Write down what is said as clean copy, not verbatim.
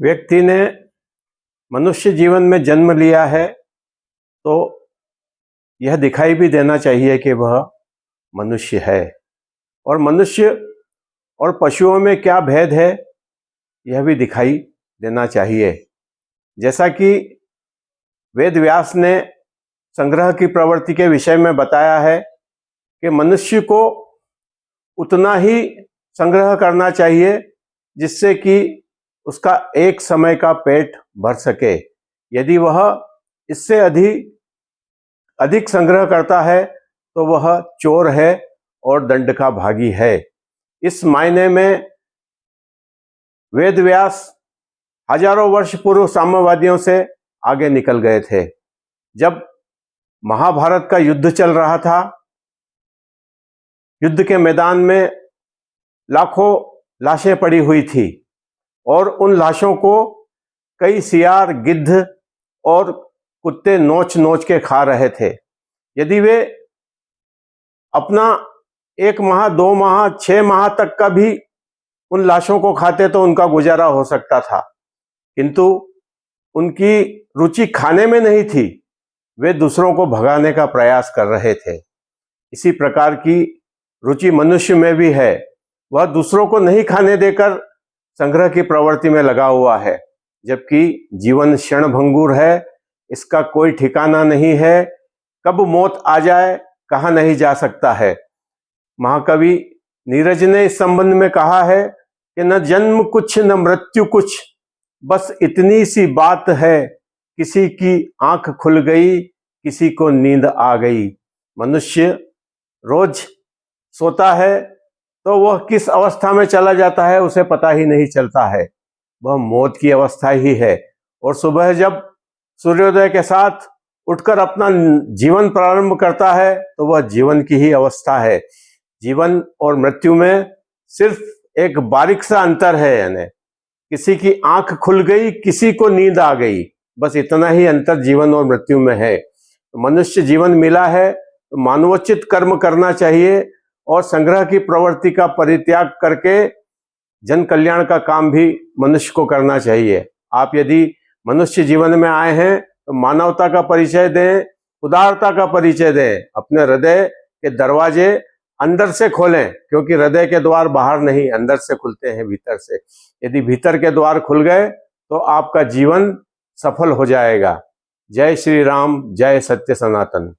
व्यक्ति ने मनुष्य जीवन में जन्म लिया है तो यह दिखाई भी देना चाहिए कि वह मनुष्य है, और मनुष्य और पशुओं में क्या भेद है यह भी दिखाई देना चाहिए। जैसा कि वेद व्यास ने संग्रह की प्रवृत्ति के विषय में बताया है कि मनुष्य को उतना ही संग्रह करना चाहिए जिससे कि उसका एक समय का पेट भर सके। यदि वह इससे अधिक संग्रह करता है तो वह चोर है और दंड का भागी है। इस मायने में वेद व्यास हजारों वर्ष पूर्व साम्यवादियों से आगे निकल गए थे। जब महाभारत का युद्ध चल रहा था, युद्ध के मैदान में लाखों लाशें पड़ी हुई थी और उन लाशों को कई सियार, गिद्ध और कुत्ते नोच नोच के खा रहे थे। यदि वे अपना 1 माह, 2 माह, 6 माह तक का भी उन लाशों को खाते तो उनका गुजारा हो सकता था, किंतु उनकी रुचि खाने में नहीं थी, वे दूसरों को भगाने का प्रयास कर रहे थे। इसी प्रकार की रुचि मनुष्य में भी है। वह दूसरों को नहीं खाने देकर संग्रह की प्रवृत्ति में लगा हुआ है, जबकि जीवन क्षणभंगुर है, इसका कोई ठिकाना नहीं है। कब मौत आ जाए कहा नहीं जा सकता है। महाकवि नीरज ने इस संबंध में कहा है कि न जन्म कुछ न मृत्यु कुछ, बस इतनी सी बात है, किसी की आंख खुल गई, किसी को नींद आ गई। मनुष्य रोज सोता है तो वह किस अवस्था में चला जाता है उसे पता ही नहीं चलता है, वह मौत की अवस्था ही है। और सुबह जब सूर्योदय के साथ उठकर अपना जीवन प्रारंभ करता है तो वह जीवन की ही अवस्था है। जीवन और मृत्यु में सिर्फ एक बारीक सा अंतर है, यानी किसी की आंख खुल गई, किसी को नींद आ गई, बस इतना ही अंतर जीवन और मृत्यु में है। तो मनुष्य जीवन मिला है तो मानवोचित कर्म करना चाहिए और संग्रह की प्रवृत्ति का परित्याग करके जन कल्याण का काम भी मनुष्य को करना चाहिए। आप यदि मनुष्य जीवन में आए हैं तो मानवता का परिचय दें, उदारता का परिचय दें, अपने हृदय के दरवाजे अंदर से खोलें, क्योंकि हृदय के द्वार बाहर नहीं अंदर से खुलते हैं, भीतर से। यदि भीतर के द्वार खुल गए तो आपका जीवन सफल हो जाएगा। जय श्री राम, जय सत्य सनातन।